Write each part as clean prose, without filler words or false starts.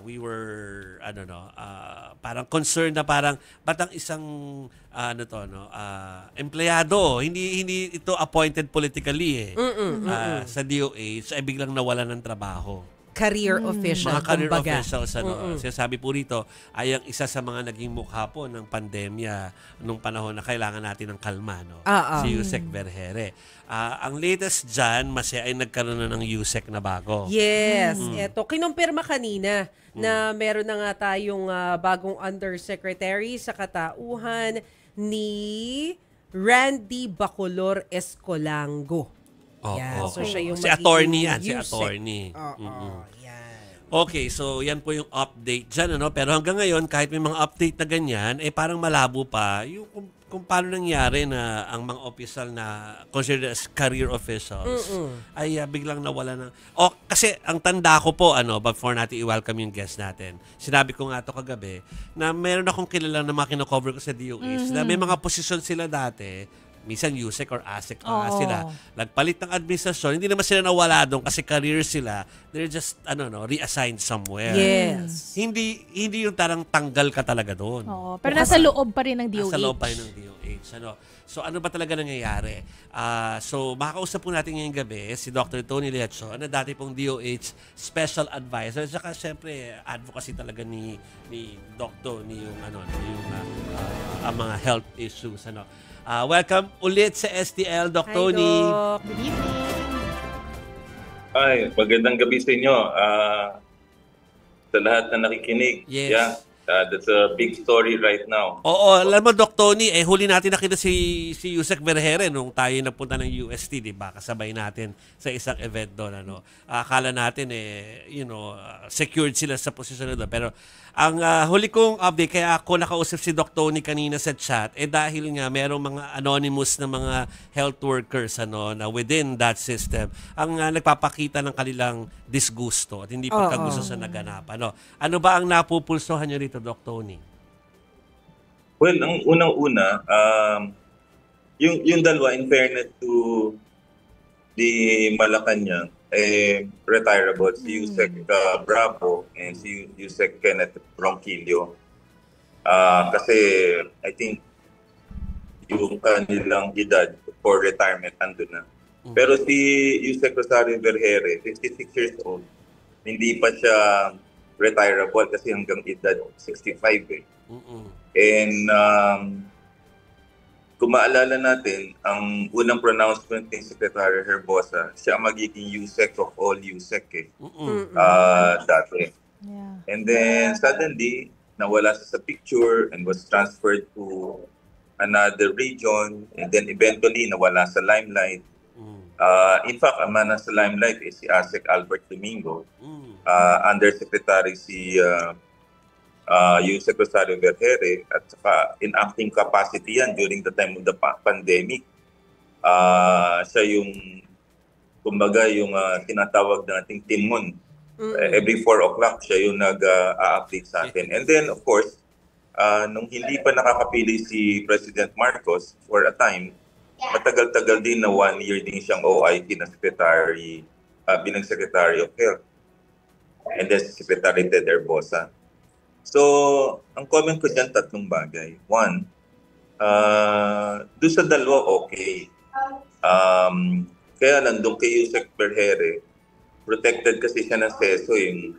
we were parang concerned na parang ba't ang isang empleyado hindi ito appointed politically sa DOH ay biglang nawalan ng trabaho. Career official, mga career kumbaga. officials, sinasabi po rito ay ang isa sa mga naging mukha po ng pandemya nung panahon na kailangan natin ng kalma, no? Si Yusek Vergere. Ang latest dyan, ay nagkaroon na ng Yusek na bago. Yes. Eto, kinumpirma kanina na meron na nga tayong bagong undersecretary sa katauhan ni Randy Bacolor Escolango. Yeah, so siya yung si attorney yan, Yusek. si attorney. Yan. Okay, so yan po yung update dyan, pero hanggang ngayon, kahit may mga update na ganyan, parang malabo pa yung kung paano nangyari na ang mga official na considered as career officials ay biglang nawala ng... kasi ang tanda ko po, before natin i-welcome yung guest natin, sinabi ko nga to kagabi, na meron akong kilala na mga kino-cover ko sa DOH, na may mga posisyon sila dati, minsan Yusek or ASEC pa sila. Nagpalit ng administrasyon, hindi naman sila nawala doon kasi career sila. They're just, reassigned somewhere. Yes. Hindi yung tarang tanggal ka talaga doon. Pero nasa loob pa rin ng DOH. Nasa loob pa rin ng DOH. So, ano ba talaga nangyayari? So, makakausap po natin ngayong gabi si Dr. Tony Lecho, na dati pong DOH Special Advisor. Saka, syempre, advocacy talaga ni Doc Tony yung ang mga health issues. Welcome ulit sa STL, Doc Tony. Doc. Good evening. Ay, magandang gabi sa inyo. Sa lahat na nakikinig. Yes. Yeah, that's a big story right now. Oo, alam mo, Doc Tony, huli natin nakita si Yusek Vergere nung tayo nagpunta ng UST, di ba? Kasabay natin sa isang event doon. Akala natin, secured sila sa posisyon doon. Pero ang huli kong update, kaya ako nakausap si Doc Tony kanina sa chat, dahil nga merong mga anonymous na mga health workers na within that system, ang nagpapakita ng kanilang disgusto at hindi pagkagusto sa naganap. Ano ba ang napupulsohan nyo rito, Doc Tony? Well, ang unang-una, yung dalawa, in fairness to the Malacanang, retirable, si Yusek Bravo and si Yusek Kenneth Ronquillo. Kasi I think yung kanilang edad for retirement andun na. Pero si Yusek Rosario Vergere, 56 years old, hindi pa siya retirable kasi hanggang edad 65 eh. And kung maalala natin, ang unang pronouncement ni Secretary Herbosa, siya ang magiging Yusek of all Yusek dati. Yeah. And then suddenly, nawala siya sa picture and was transferred to another region, and then eventually nawala sa limelight. In fact, ang nasa limelight is si ASEC Albert Domingo, Undersecretary si Yusek Rosario Vergere, at saka in acting capacity yan during the time of the pandemic. Siya yung, kumbaga, yung tinatawag nating timon. Every 4 o'clock siya yung nag-update sa atin. And then, of course, nung hindi pa nakakapili si President Marcos for a time, matagal-tagal din na 1 year din siyang OIT na secretary, bilang Secretary of Health. And then Secretary Ted Herbosa. So, ang comment ko dyan, 3 bagay. 1, doon sa dalawa, okay. Kaya lang, doon kay Yusek Vergere, protected kasi siya ng CESO, yung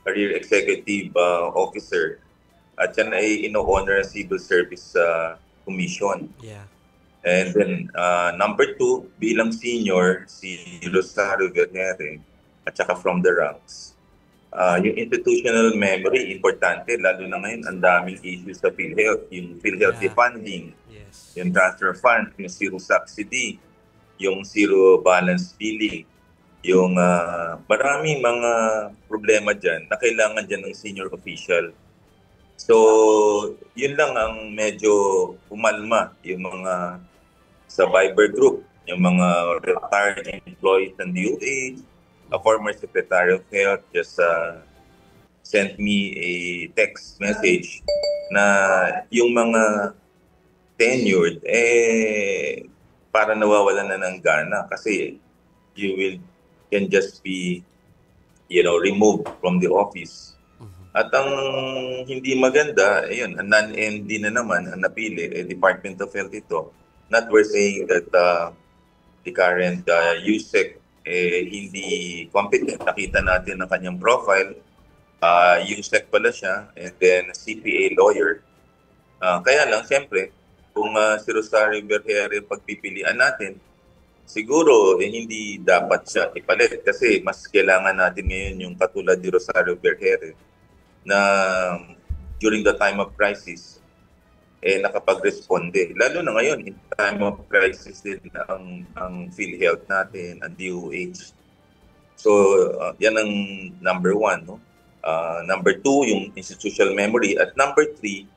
Career Executive Officer. At yan ay ino-honor ang Civil Service Commission. Yeah. And then, number 2, bilang senior, si Rosario Vergere, at saka from the ranks, yung institutional memory, importante, lalo na ngayon, ang daming issues sa PhilHealth, yung PhilHealth funding, yung transfer fund, yung zero subsidy, yung zero balance billing, yung maraming mga problema dyan na kailangan dyan ng senior official. So, yun lang ang medyo umalma, yung mga sa Viber group, yung mga retired employees ng DOH. A former Secretary of Health just sent me a text message na yung mga tenured, para nawawalan na ng gana kasi you can just be removed from the office. At ang hindi maganda, ayun, ang non-MD na naman ang napili, Department of Health ito. Not we're saying that the current USEC hindi competent. Nakita natin ang kanyang profile. USEC pala siya, and then CPA lawyer. Kaya lang, siyempre, kung si Rosario Vergere pagpipilian natin, siguro hindi dapat siya ipalit kasi mas kailangan natin ngayon yung katulad ni Rosario Vergere na during the time of crisis, nakapag-responde. Lalo na ngayon, in time of crisis din ang PhilHealth natin, ang DOH. So, yan ang number 1. No? Number 2, yung institutional memory. At number 3,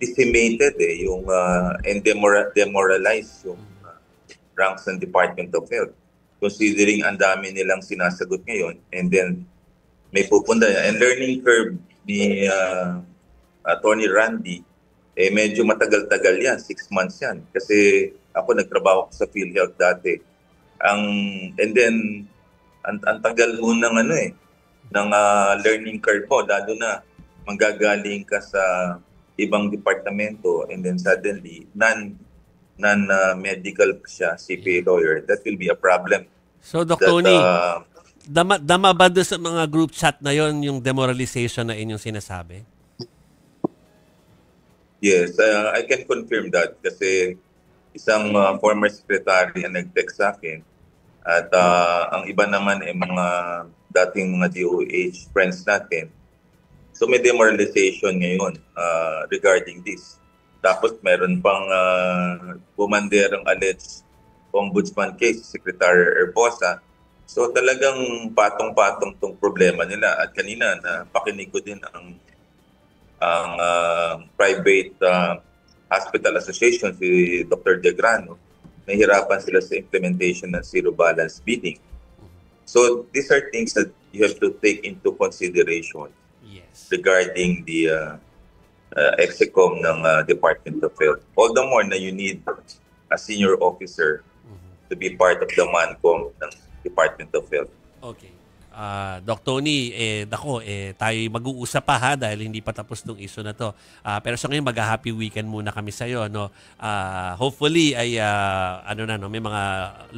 decimated and demoralized yung ranks ng Department of Health. Considering ang dami nilang sinasagot ngayon, and then may pupunta and learning curve ni Attorney Randy, medyo matagal-tagal yan, 6 months yan. Kasi ako nagtrabaho ko sa PhilHealth dati. And then, ang tagal ho ng ng learning curve mo, lalo na manggagaling ka sa ibang departamento and then suddenly, non-medical siya, CPA lawyer, that will be a problem. So, Dr. Tony, dama ba doon sa mga group chat na yon yung demoralization na inyong sinasabi? Yes, I can confirm that kasi isang former secretary ang nag-text sa akin at ang iba naman ay mga dating mga DOH friends natin. So may demoralization ngayon regarding this. Tapos meron pang bumanderang alleged ombudsman case, Secretary Herbosa. So talagang patong-patong tong problema nila. At kanina napakinig ko din ang private hospital association, si Dr. Degrano. Nahihirapan sila sa implementation ng zero balance bidding. So these are things that you have to take into consideration regarding the EXECOM ng Department of Health. All the more na you need a senior officer to be part of the MANCOM ng Department of Health. Okay. Doc Tony, tayo mag-uusap pa dahil hindi pa tapos tong issue na to. Pero sa ngayon, mag-happy weekend muna kami sa iyo. No? Hopefully, ay may mga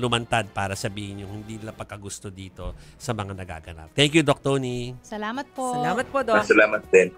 lumantad para sabihin yung hindi nila pagkagusto dito sa mga nagaganap. Thank you, Doc Tony. Salamat po. Salamat po, Doc. Salamat din.